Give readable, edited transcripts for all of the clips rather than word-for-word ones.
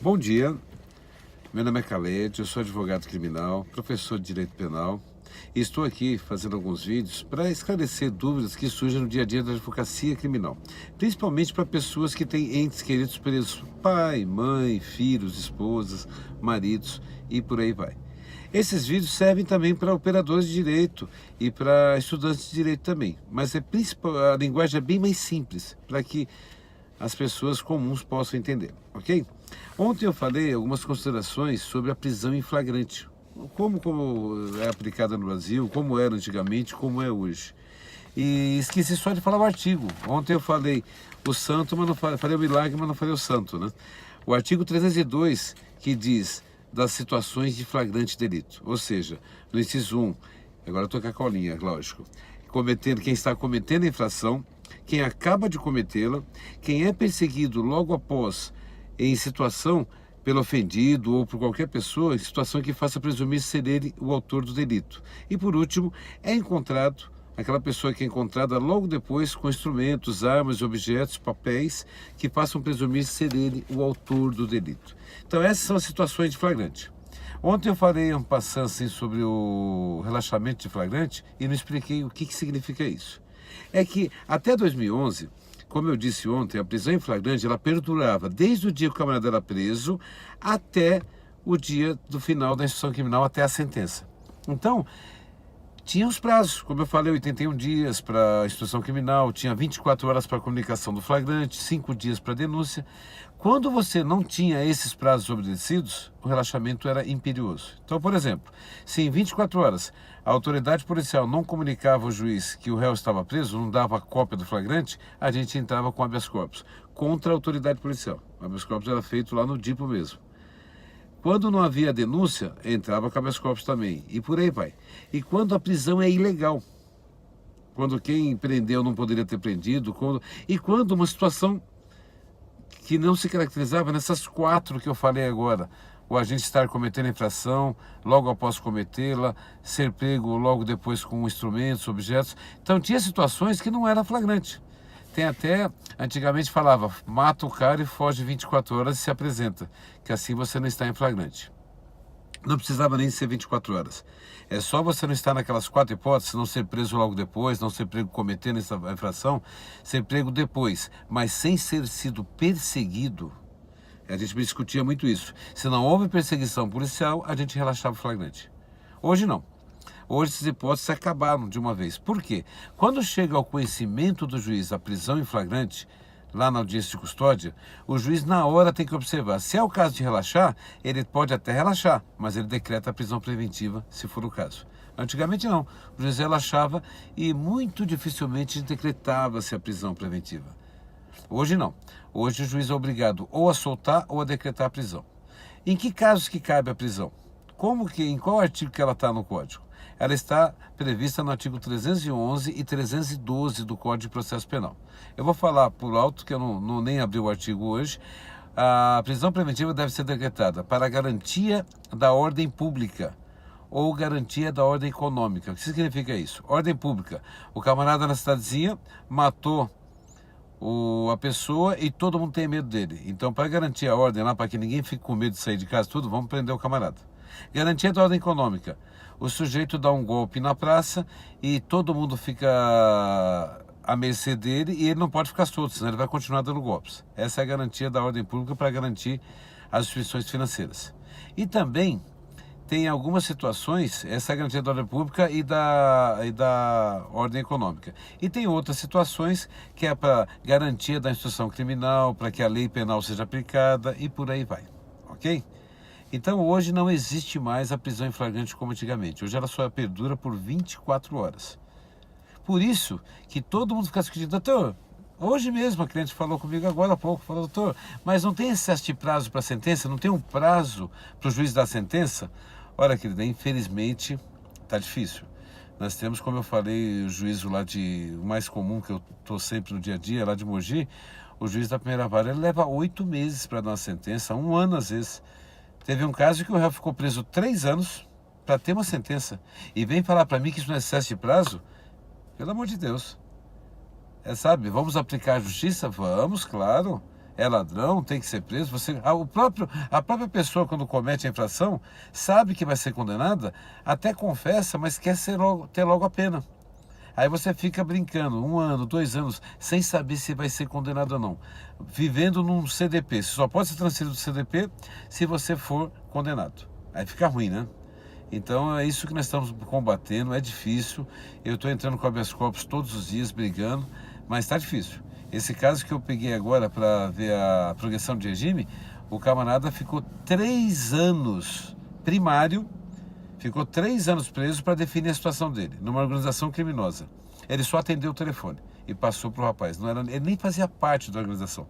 Bom dia, meu nome é Khaled, eu sou advogado criminal, professor de direito penal e estou aqui fazendo alguns vídeos para esclarecer dúvidas que surgem no dia a dia da advocacia criminal, principalmente para pessoas que têm entes queridos presos, pai, mãe, filhos, esposas, maridos e por aí vai. Esses vídeos servem também para operadores de direito e para estudantes de direito também, mas a linguagem é bem mais simples, para que as pessoas comuns possam entender, ok? Ontem eu falei algumas considerações sobre a prisão em flagrante, como é aplicada no Brasil, como era antigamente, como é hoje. E esqueci só de falar o artigo. Ontem eu falei o santo, mas não falei o milagre, mas não falei o santo, né? O artigo 302, que diz das situações de flagrante delito, ou seja, no inciso 1, agora eu estou com a colinha, lógico, quem está cometendo a infração, quem acaba de cometê-la, quem é perseguido logo após em situação pelo ofendido ou por qualquer pessoa, em situação que faça presumir ser ele o autor do delito. E por último, aquela pessoa que é encontrada logo depois com instrumentos, armas, objetos, papéis que façam presumir ser ele o autor do delito. Então essas são as situações de flagrante. Ontem eu falei passando assim sobre o relaxamento de flagrante e não expliquei o que significa isso. É que até 2011, como eu disse ontem, a prisão em flagrante ela perdurava desde o dia que o camarada era preso até o dia do final da instrução criminal, até a sentença. Então, tinha os prazos, como eu falei, 81 dias para a instrução criminal, tinha 24 horas para a comunicação do flagrante, 5 dias para a denúncia. Quando você não tinha esses prazos obedecidos, o relaxamento era imperioso. Então, por exemplo, se em 24 horas a autoridade policial não comunicava ao juiz que o réu estava preso, não dava cópia do flagrante, a gente entrava com habeas corpus contra a autoridade policial. O habeas corpus era feito lá no DIPO mesmo. Quando não havia denúncia, entrava com habeas corpus também, e por aí vai. E quando a prisão é ilegal, quando quem prendeu não poderia ter prendido, quando uma situação que não se caracterizava nessas 4 que eu falei agora, o agente estar cometendo infração, logo após cometê-la, ser pego logo depois com instrumentos, objetos. Então tinha situações que não era flagrante. Tem até, antigamente falava, mata o cara e foge 24 horas e se apresenta, que assim você não está em flagrante. Não precisava nem ser 24 horas. É só você não estar naquelas 4 hipóteses, não ser preso logo depois, não ser pego cometendo essa infração, ser pego depois, mas sem ser sido perseguido. A gente discutia muito isso. Se não houve perseguição policial, a gente relaxava o flagrante. Hoje não. Hoje essas hipóteses acabaram de uma vez. Por quê? Quando chega ao conhecimento do juiz a prisão em flagrante, lá na audiência de custódia, o juiz na hora tem que observar. Se é o caso de relaxar, ele pode até relaxar, mas ele decreta a prisão preventiva, se for o caso. Antigamente não. O juiz relaxava e muito dificilmente decretava-se a prisão preventiva. Hoje não. Hoje o juiz é obrigado ou a soltar ou a decretar a prisão. Em que casos que cabe a prisão? Em qual artigo que ela está no Código? Ela está prevista no artigo 311 e 312 do Código de Processo Penal. Eu vou falar por alto, que eu não nem abri o artigo hoje. A prisão preventiva deve ser decretada para garantia da ordem pública ou garantia da ordem econômica. O que significa isso? Ordem pública. O camarada na cidadezinha matou a pessoa e todo mundo tem medo dele. Então, para garantir a ordem lá, para que ninguém fique com medo de sair de casa, vamos prender o camarada. Garantia da ordem econômica. O sujeito dá um golpe na praça e todo mundo fica à mercê dele e ele não pode ficar solto, senão ele vai continuar dando golpes. Essa é a garantia da ordem pública para garantir as instituições financeiras. E também tem algumas situações, essa é a garantia da ordem pública e da ordem econômica. E tem outras situações que é para garantia da instituição criminal, para que a lei penal seja aplicada e por aí vai, ok? Então hoje não existe mais a prisão em flagrante como antigamente. Hoje ela só perdura por 24 horas. Por isso que todo mundo fica discutindo, doutor, hoje mesmo a cliente falou comigo agora há pouco, falou, doutor, mas não tem excesso de prazo para a sentença? Não tem um prazo para o juiz dar a sentença? Olha, querida, infelizmente está difícil. Nós temos, como eu falei, o juízo lá o mais comum que eu estou sempre no dia a dia, lá de Mogi, o juiz da primeira vara, ele leva 8 meses para dar uma sentença, 1 ano às vezes. Teve um caso que o réu ficou preso 3 anos para ter uma sentença. E vem falar para mim que isso não é excesso de prazo? Pelo amor de Deus. Sabe, vamos aplicar a justiça? Vamos, claro. é ladrão, tem que ser preso. A própria pessoa, quando comete a infração, sabe que vai ser condenada, até confessa, mas quer ter logo a pena. Aí você fica brincando 1 ano, 2 anos, sem saber se vai ser condenado ou não. Vivendo num CDP. Você só pode ser transferido do CDP se você for condenado. Aí fica ruim, né? Então é isso que nós estamos combatendo, é difícil. Eu estou entrando com habeas corpus todos os dias, brigando, mas está difícil. Esse caso que eu peguei agora para ver a progressão de regime, o camarada ficou 3 anos primário, ficou 3 anos preso para definir a situação dele, numa organização criminosa. Ele só atendeu o telefone e passou para o rapaz. Ele nem fazia parte da organização.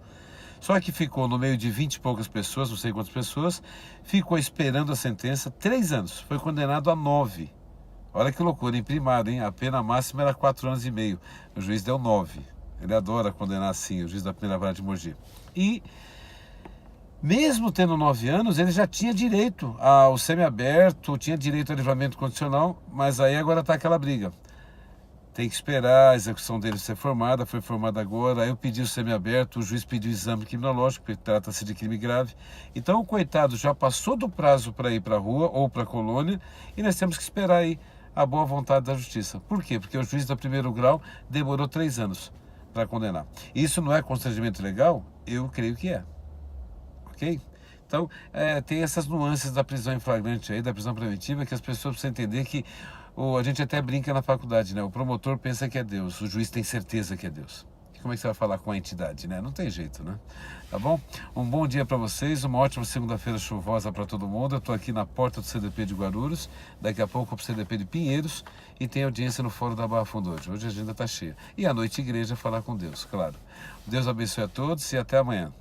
Só que ficou no meio de 20 e poucas pessoas, não sei quantas pessoas, ficou esperando a sentença 3 anos. Foi condenado a 9. Olha que loucura, em primário, hein? A pena máxima era 4 anos e meio. O juiz deu 9. Ele adora condenar assim, o juiz da primeira vara de Mogi. E mesmo tendo 9 anos, ele já tinha direito ao semiaberto, tinha direito ao livramento condicional, mas aí agora está aquela briga. Tem que esperar a execução dele ser formada, foi formada agora, aí eu pedi o semiaberto, o juiz pediu o exame criminológico, porque trata-se de crime grave. Então o coitado já passou do prazo para ir para a rua ou para a colônia, e nós temos que esperar aí a boa vontade da justiça. Por quê? Porque o juiz do primeiro grau demorou 3 anos para condenar. Isso não é constrangimento legal? Eu creio que é. Ok? Então, tem essas nuances da prisão em flagrante aí, da prisão preventiva, que as pessoas precisam entender que a gente até brinca na faculdade, né? O promotor pensa que é Deus, o juiz tem certeza que é Deus. E como é que você vai falar com a entidade, né? Não tem jeito, né? Tá bom? Um bom dia para vocês, uma ótima segunda-feira chuvosa para todo mundo. Eu estou aqui na porta do CDP de Guarulhos, daqui a pouco para o CDP de Pinheiros, e tem audiência no Fórum da Barra Funda hoje. Hoje a agenda está cheia. E à noite igreja falar com Deus, claro. Deus abençoe a todos e até amanhã.